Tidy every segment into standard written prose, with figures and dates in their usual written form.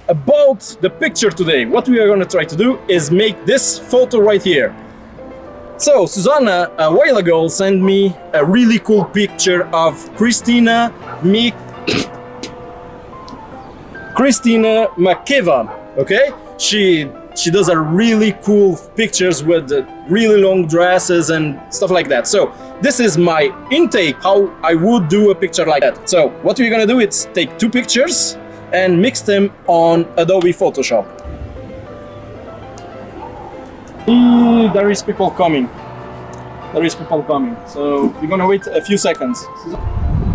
about the picture today. What we are going to try to do is make this photo right here. So Susanna a while ago sent me a really cool picture of Christina McKevan. Okay, she does a really cool pictures with really long dresses and stuff like that. So this is my intake, how I would do a picture like that. So what we're gonna do is take two pictures and mix them on Adobe Photoshop. There is people coming. So we're gonna wait a few seconds.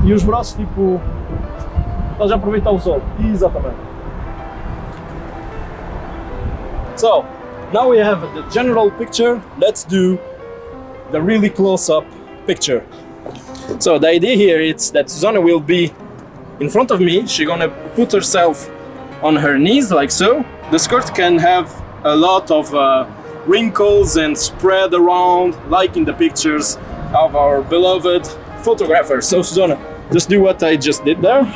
E os braços tipo, estás a aproveitar o sol. Exatamente. So now we have the general picture. Let's do the really close-up picture. So the idea here is that Susanna will be in front of me. She's gonna put herself on her knees like so. The skirt can have a lot of wrinkles and spread around like in the pictures of our beloved photographer. So Susanna, just do what I just did there.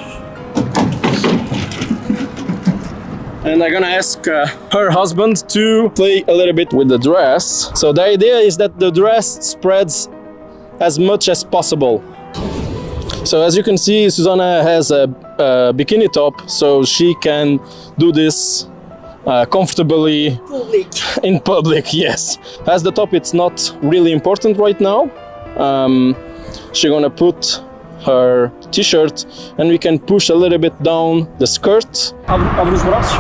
And I'm gonna ask her husband to play a little bit with the dress. So the idea is that the dress spreads as much as possible. So as you can see, Susanna has a bikini top, so she can do this comfortably in public, yes. As the top, it's not really important right now. She's gonna put her t-shirt and we can push a little bit down the skirt. Abre os braços.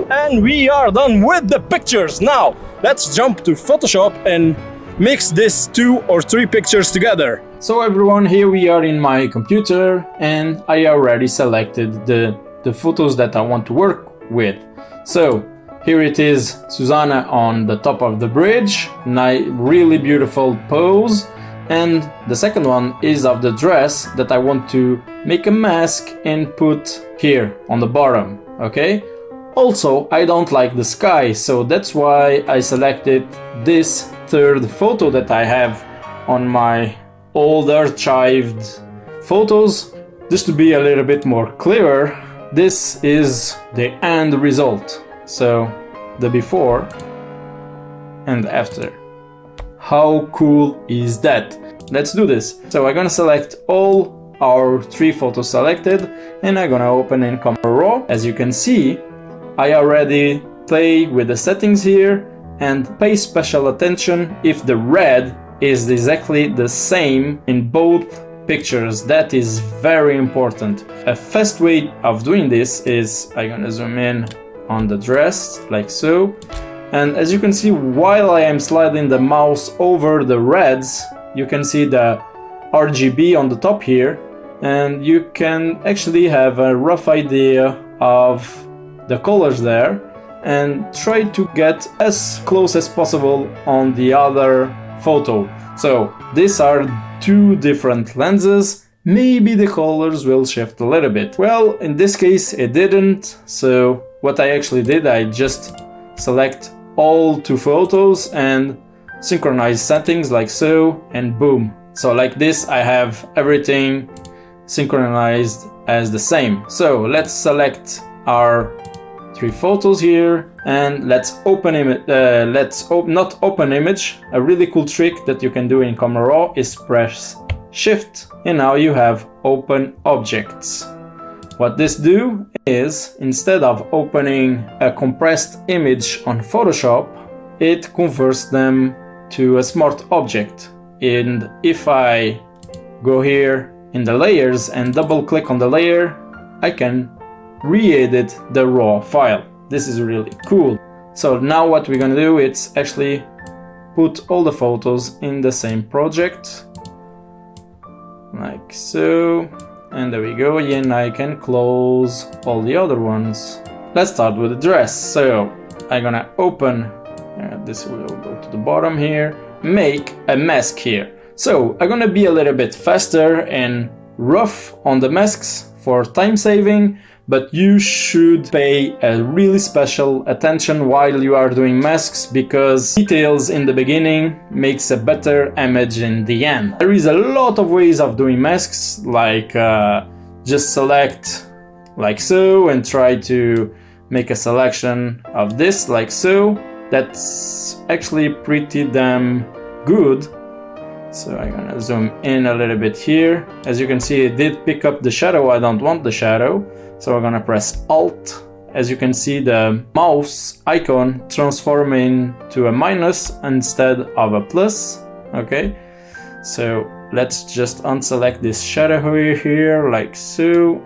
And we are done with the pictures. Now let's jump to Photoshop and mix these 2 or 3 pictures together. So everyone, here we are in my computer and I already selected the photos that I want to work with. So here it is, Susanna on the top of the bridge, really beautiful pose. And the second one is of the dress that I want to make a mask and put here on the bottom, okay? Also, I don't like the sky, so that's why I selected this third photo that I have on my old archived photos. Just to be a little bit more clear, this is the end result. So the before and after. How cool is that? Let's do this. So I'm gonna select all our 3 photos selected and I'm gonna open in Camera Raw. As you can see, I already play with the settings here and pay special attention if the red is exactly the same in both pictures. That is very important. A fast way of doing this is I'm gonna zoom in on the dress like so, and as you can see, while I am sliding the mouse over the reds, you can see the RGB on the top here, and you can actually have a rough idea of the colors there and try to get as close as possible on the other photo. So these are 2 different lenses. Maybe the colors will shift a little bit. Well, in this case it didn't, so what I actually did, I just select all 2 photos and synchronize settings like so, and boom. So like this I have everything synchronized as the same. So let's select our 3 photos here and let's open image. Not open image. A really cool trick that you can do in Camera Raw is press Shift and now you have open objects. What this do is, instead of opening a compressed image on Photoshop, it converts them to a smart object. And if I go here in the layers and double click on the layer, I can re-edit the raw file. This is really cool. So now what we're gonna do is actually put all the photos in the same project like so, and there we go. And I can close all the other ones. Let's start with the dress. So I'm gonna open this, will go to the bottom here, make a mask here. So I'm gonna be a little bit faster and rough on the masks for time saving, but you should pay a really special attention while you are doing masks, because details in the beginning makes a better image in the end. There is a lot of ways of doing masks, like just select like so and try to make a selection of this like so. That's actually pretty damn good. So I'm gonna zoom in a little bit here. As you can see, it did pick up the shadow. I don't want the shadow, so I'm gonna press Alt. As you can see, the mouse icon transforming to a minus instead of a plus. Okay, so let's just unselect this shadow here like so.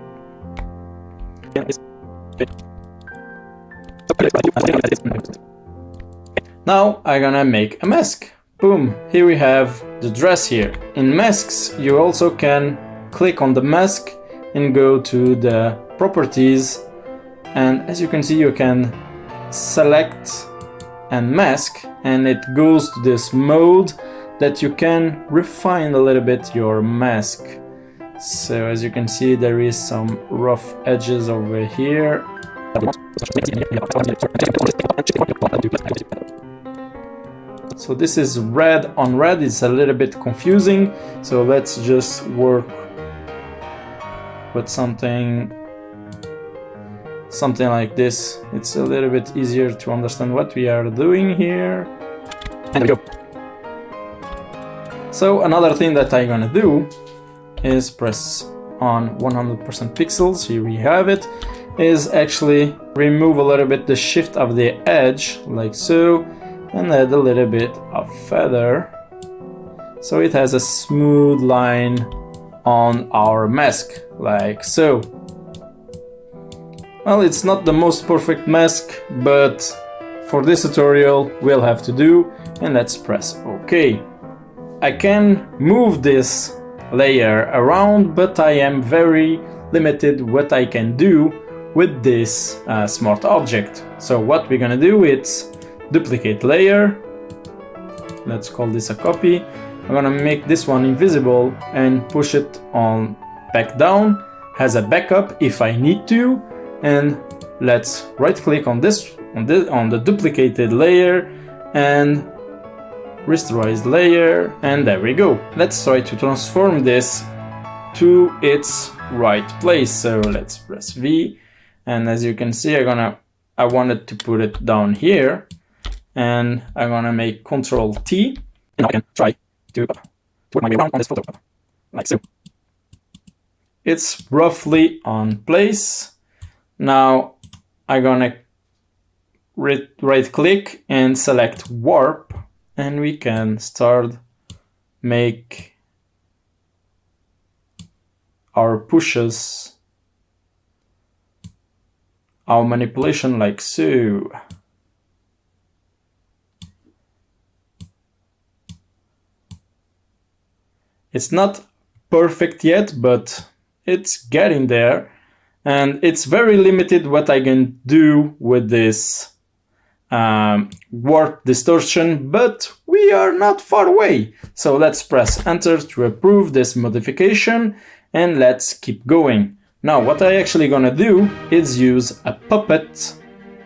Now I'm gonna make a mask. Boom, here we have the dress here. In masks, you also can click on the mask and go to the properties, and as you can see, you can select and mask, and it goes to this mode that you can refine a little bit your mask. So as you can see, there is some rough edges over here. So this is red on red, it's a little bit confusing, so let's just work with something like this. It's a little bit easier to understand what we are doing here. And there we go. So another thing that I'm gonna do is press on 100% pixels, here we have it, is actually remove a little bit the shift of the edge, like so, and add a little bit of feather, so it has a smooth line on our mask, like so. Well, it's not the most perfect mask, but for this tutorial we'll have to do, and let's press OK. I can move this layer around, but I am very limited what I can do with this smart object. So what we're gonna do is duplicate layer, let's call this a copy. I'm gonna make this one invisible and push it on back down as a backup if I need to, and let's right click on this on the duplicated layer and rasterize layer, and there we go. Let's try to transform this to its right place. So let's press V, and as you can see, I wanted to put it down here, and I'm gonna make Control T, and now I can try to work my way around on this photo, like so. It's roughly on place. Now I'm gonna right click and select Warp, and we can start make our pushes, our manipulation like so. It's not perfect yet, but it's getting there, and it's very limited what I can do with this warp distortion, but we are not far away. So let's press enter to approve this modification, and let's keep going. Now what I actually gonna do is use a puppet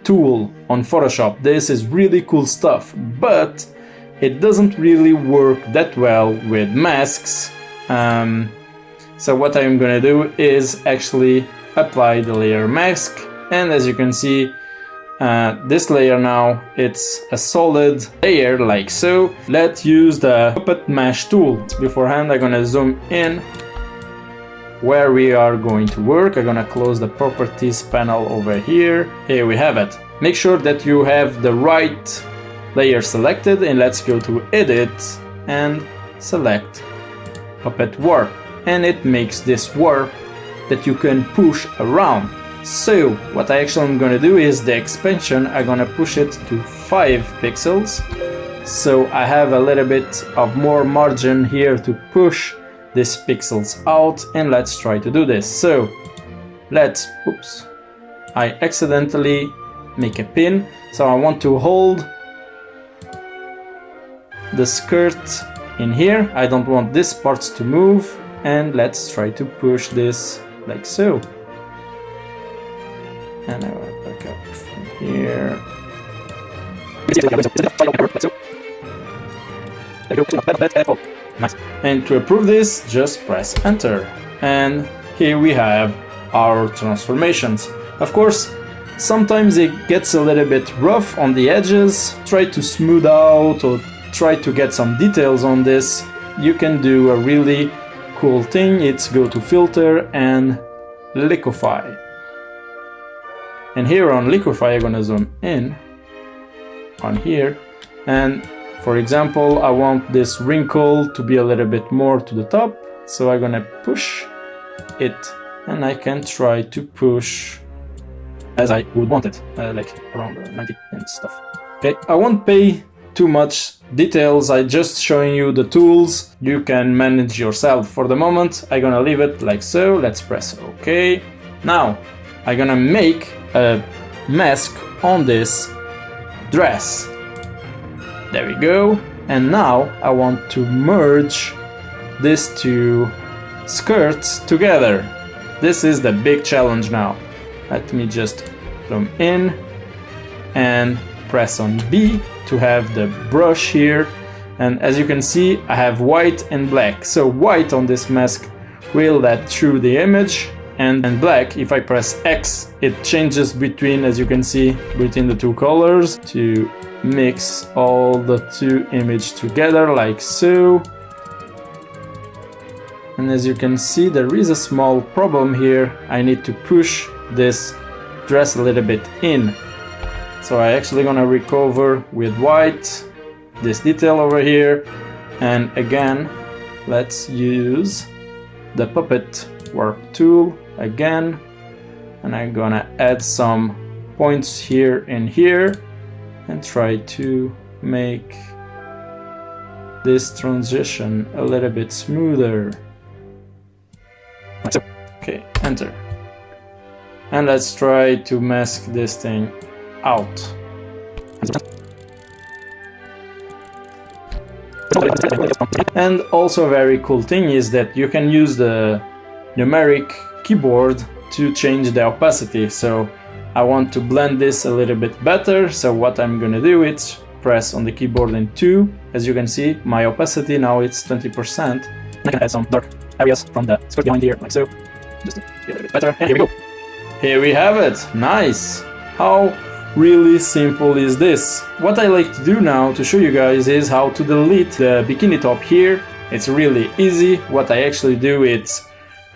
tool on Photoshop. This is really cool stuff, but it doesn't really work that well with masks. So what I'm gonna do is actually apply the layer mask, and as you can see, this layer now, it's a solid layer like so. Let's use the puppet mesh tool. Beforehand, I'm gonna zoom in where we are going to work. I'm gonna close the properties panel over here. Here we have it. Make sure that you have the right layer selected, and let's go to edit and select puppet warp, and it makes this warp that you can push around. So what I actually am gonna do is the expansion, I'm gonna push it to 5 pixels, so I have a little bit of more margin here to push these pixels out, and let's try to do this. So oops, I accidentally make a pin, so I want to hold the skirt in here. I don't want this parts to move, and let's try to push this like so. And I will back up from here. And to approve this, just press enter. And here we have our transformations. Of course, sometimes it gets a little bit rough on the edges. Try to smooth out or try to get some details on this. You can do a really cool thing. It's go to filter and liquefy. And here on liquefy, I'm gonna zoom in on here. And for example, I want this wrinkle to be a little bit more to the top. So I'm gonna push it, and I can try to push as I would want it, like around 90 and stuff. Okay, I won't pay too much details. I just showing you the tools you can manage yourself. For the moment, I'm gonna leave it like so. Let's press OK. Now I'm gonna make a mask on this dress. There we go. And now I want to merge these two skirts together. This is the big challenge now. Let me just zoom in and press on B to have the brush here. And as you can see, I have white and black. So white on this mask will let through the image, and black, if I press X, it changes between, as you can see, between the two colors to mix all the two images together like so. And as you can see, there is a small problem here. I need to push this dress a little bit in. So I actually gonna recover with white this detail over here. And again, let's use the puppet warp tool again. And I'm gonna add some points here and here and try to make this transition a little bit smoother. Okay, enter. And let's try to mask this thing out. And also a very cool thing is that you can use the numeric keyboard to change the opacity. So I want to blend this a little bit better. So what I'm gonna do is press on the keyboard in 2. As you can see, my opacity now it's 20%. I can add some dark areas from the skirt behind here, like so. Just to get a little bit better. And here we go. Here we have it. Nice. How really simple is this? What I like to do now to show you guys is how to delete the bikini top here. It's really easy. What I actually do is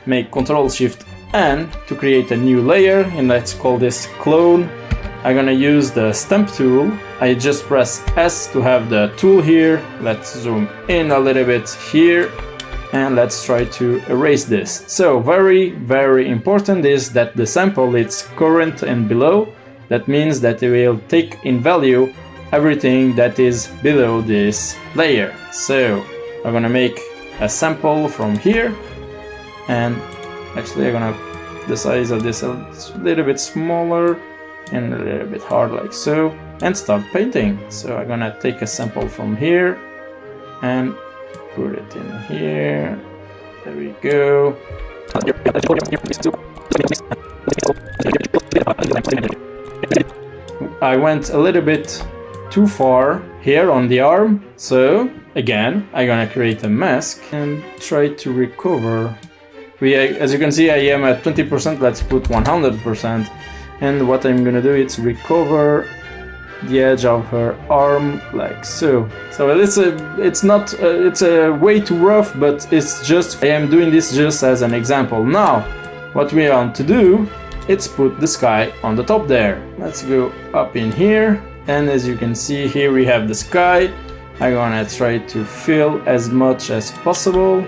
make Ctrl-Shift-N to create a new layer, and let's call this clone. I'm gonna use the stamp tool. I just press S to have the tool here. Let's zoom in a little bit here. And let's try to erase this. So very important is that the sample is current and below. That means that it will take in value everything that is below this layer. So I'm gonna make a sample from here, and actually I'm gonna the size of this a little bit smaller and a little bit hard like so, and start painting. So I'm gonna take a sample from here and put it in here. There we go. I went a little bit too far here on the arm. So again, I'm gonna create a mask and try to recover. As you can see, I am at 20%. Let's put 100%. And what I'm gonna do is recover the edge of her arm like so. So it's a way too rough, but it's just, I am doing this just as an example. Now what we want to do is put the sky on the top there. Let's go up in here, and as you can see here we have the sky. I'm gonna try to fill as much as possible,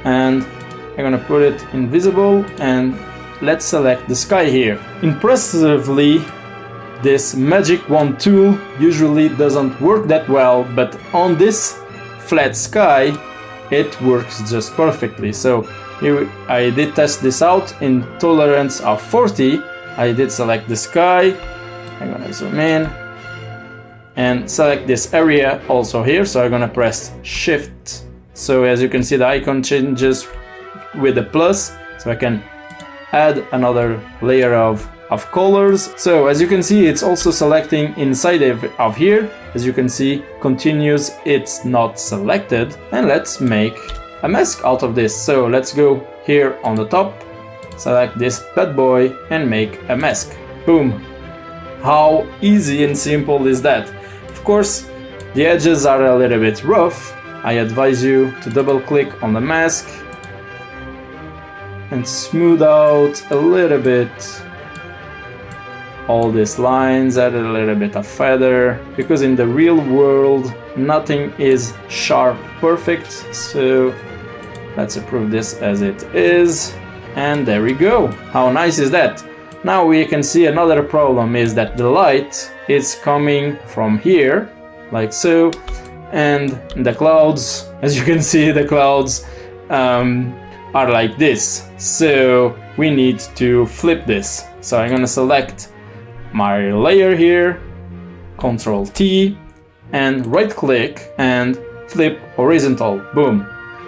and I'm gonna put it invisible, and let's select the sky here. Impressively, this magic wand tool usually doesn't work that well, but on this flat sky it works just perfectly. So here I did test this out in tolerance of 40. I did select the sky. I'm gonna zoom in and select this area also here. So I'm gonna press Shift. So as you can see, the icon changes with the plus, so I can add another layer of of colors. So as you can see, it's also selecting inside of here. As you can see, continuous, it's not selected. And let's make a mask out of this. So let's go here on the top, select this bad boy and make a mask. Boom. How easy and simple is that? Of course, the edges are a little bit rough. I advise you to double click on the mask and smooth out a little bit all these lines, add a little bit of feather, because in the real world nothing is sharp perfect. So let's approve this as it is, and there we go. How nice is that? Now we can see another problem is that the light is coming from here like so, and the clouds, as you can see, the clouds are like this. So we need to flip this. So I'm gonna select my layer here, Ctrl T, and right click and flip horizontal. Boom.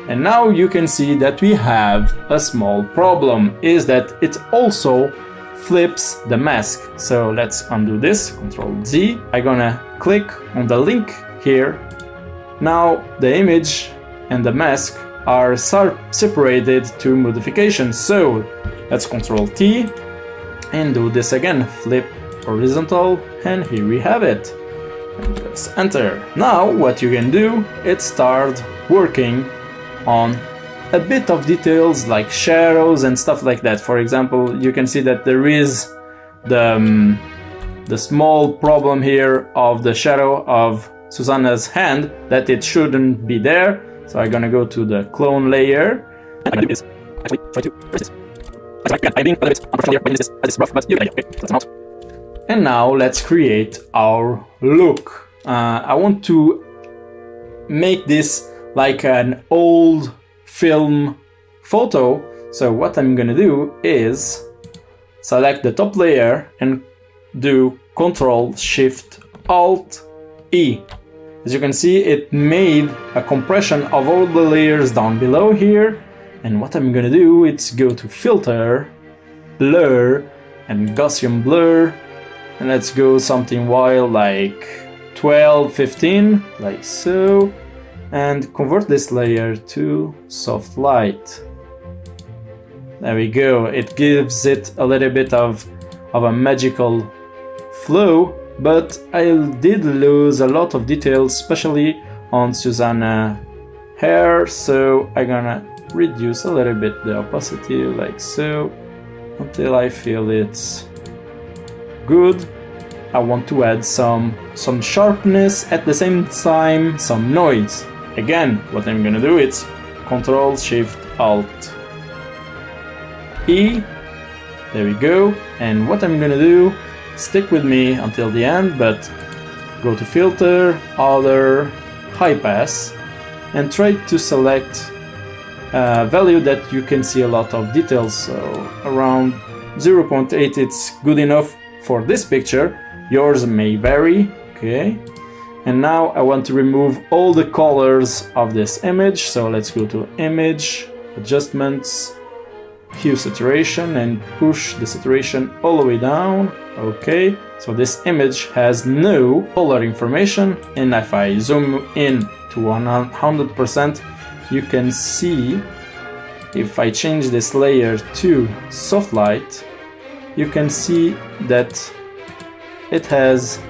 And now you can see that we have a small problem, is that it also flips the mask. So let's undo this, Ctrl Z. I'm gonna click on the link here. Now the image and the mask are separated to modifications. So let's Ctrl T and do this again, flip horizontal, and here we have it. And press enter. Now what you can do is start working on a bit of details like shadows and stuff like that. For example, you can see that there is the small problem here of the shadow of Susanna's hand, that it shouldn't be there. So I'm gonna go to the clone layer. I'm gonna do this. Actually, try to press this. I'm being a little bit unprofessional here by using this rough, but you get the idea. Okay, let's come out. And now let's create our look. I want to make this like an old film photo. So what I'm gonna do is select the top layer and do Ctrl Shift Alt E. As you can see, it made a compression of all the layers down below here. And what I'm gonna do is go to Filter, Blur, and Gaussian Blur. And let's go something wild like 12, 15, like so. And convert this layer to soft light. There we go. It gives it a little bit of a magical flow, but I did lose a lot of details, especially on Susanna's hair. So I'm gonna reduce a little bit the opacity like so until I feel it's good. I want to add some sharpness, at the same time some noise. Again, what I'm gonna do is Ctrl Shift Alt E. There we go. And what I'm gonna do, stick with me until the end, but go to Filter, Other, High Pass, and try to select a value that you can see a lot of details. So around 0.8, it's good enough for this picture. Yours may vary, okay? And now I want to remove all the colors of this image. So let's go to Image, Adjustments, Hue Saturation, and push the saturation all the way down. Okay, so this image has no color information. And if I zoom in to 100%, you can see, if I change this layer to soft light, you can see that it has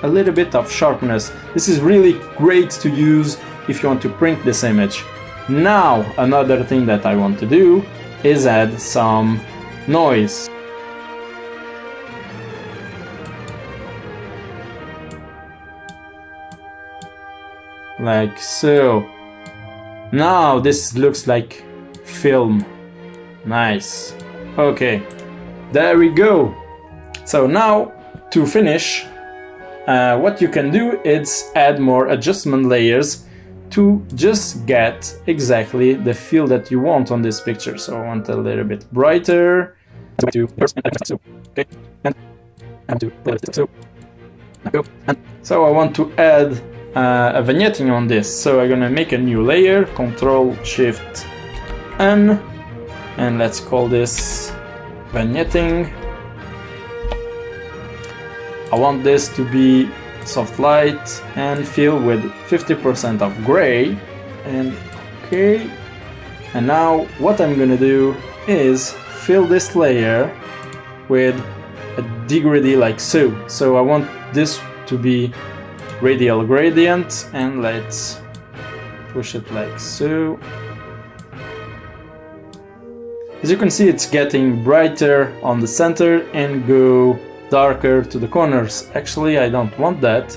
a little bit of sharpness. This is really great to use if you want to print this image. Now, another thing that I want to do is add some noise. Like so. Now this looks like film. Nice. Okay, there we go. So now, to finish, what you can do is add more adjustment layers to just get exactly the feel that you want on this picture. So I want a little bit brighter. Okay, and so I want to add a vignetting on this. So I'm gonna make a new layer, Ctrl Shift N, and let's call this vignetting. I want this to be soft light and fill with 50% of gray. And okay. And now what I'm gonna do is fill this layer with a degradee like so. So I want this to be radial gradient, and let's push it like so. As you can see, it's getting brighter on the center and go darker to the corners. Actually, I don't want that.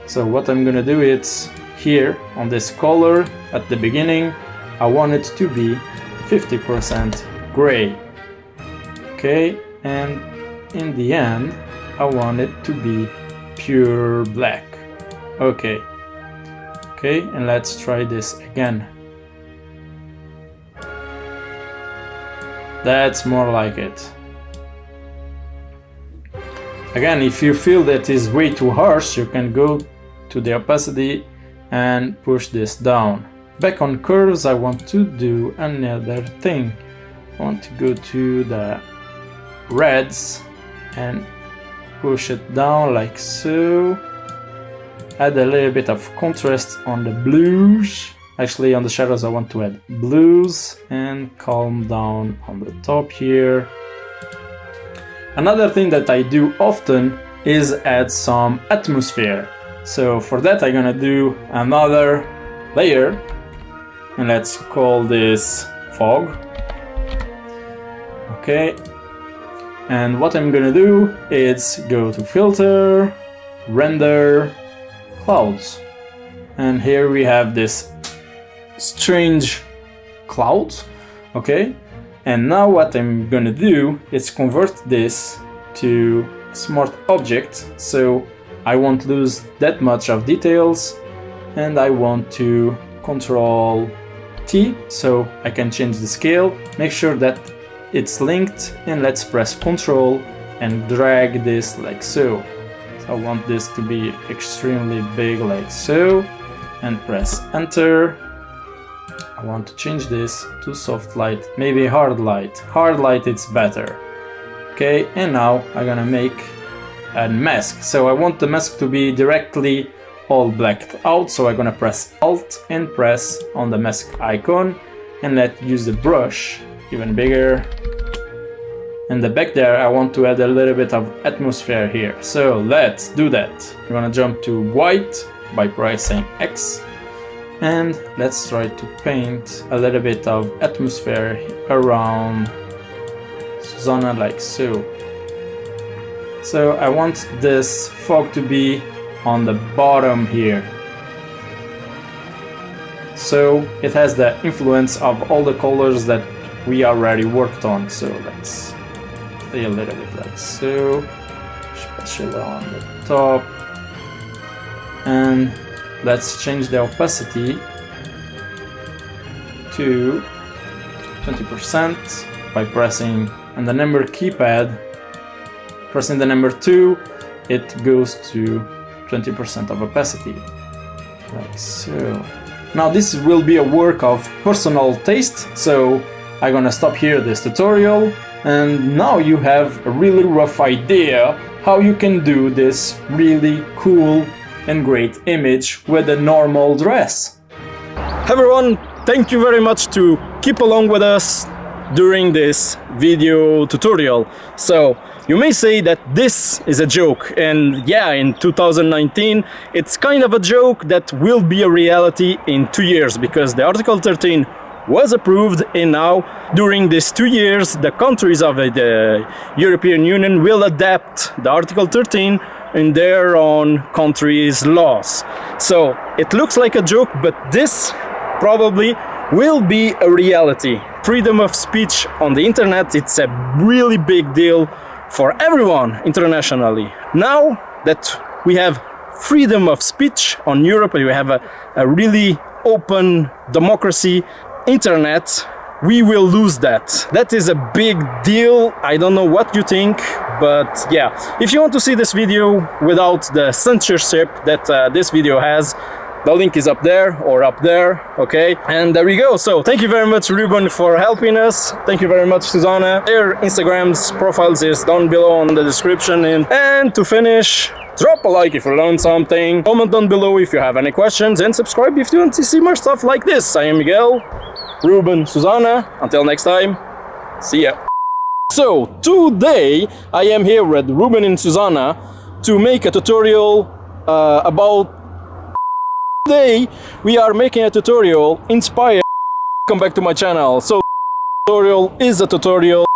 So what I'm gonna do is here on this color at the beginning, I want it to be 50% gray. Okay, and in the end, I want it to be pure black. Okay. Okay, and let's try this again. That's more like it. Again, if you feel that is way too harsh, you can go to the opacity and push this down. Back on curves, I want to do another thing. I want to go to the reds and push it down like so. Add a little bit of contrast on the blues. Actually, on the shadows, I want to add blues and calm down on the top here. Another thing that I do often is add some atmosphere. So for that, I'm gonna do another layer, and let's call this fog. Okay. And what I'm gonna do is go to filter, render, clouds. And here we have this strange clouds. Okay. And now what I'm gonna do is convert this to a smart object. So I won't lose that much of details, and I want to control T so I can change the scale. Make sure that it's linked, and let's press Ctrl and drag this like so. So I want this to be extremely big like so, and press Enter. I want to change this to soft light, maybe hard light. Hard light, it's better. Okay, and now I'm gonna make a mask. So I want the mask to be directly all blacked out. So I'm gonna press Alt and press on the mask icon, and let's use the brush even bigger. And the back there, I want to add a little bit of atmosphere here. So let's do that. I'm gonna jump to white by pressing X. And let's try to paint a little bit of atmosphere around Susanna like so. So I want this fog to be on the bottom here. So it has the influence of all the colors that we already worked on. So let's play a little bit like so, especially on the top. And let's change the opacity to 20% by pressing on the number keypad. Pressing the number 2, it goes to 20% of opacity, like so. Now this will be a work of personal taste, so I'm gonna stop here this tutorial, and now you have a really rough idea how you can do this really cool and great image with a normal dress. Everyone, thank you very much to keep along with us during this video tutorial. So you may say that this is a joke, and yeah, in 2019 it's kind of a joke that will be a reality in 2 years, because the Article 13 was approved, and now during these 2 years the countries of the European Union will adapt the Article 13 in their own country's laws. So it looks like a joke, but this probably will be a reality. Freedom of speech on the internet, it's a really big deal for everyone internationally. Now that we have freedom of speech on Europe, we have a really open democracy internet, we will lose that. That is a big deal. I don't know what you think, but yeah, if you want to see this video without the censorship that this video has, the link is up there or up there, okay? And there we go. So thank you very much, Ruben, for helping us. Thank you very much, Susanna. Their Instagram's profiles is down below in the description. And to finish, drop a like if you learned something, comment down below if you have any questions, and subscribe if you want to see more stuff like this. I am Miguel, Ruben, Susanna. Until next time, see ya. So, today I am here with Ruben and Susanna to make a tutorial about... Today we are making a tutorial inspired... Come back to my channel. So, tutorial is a tutorial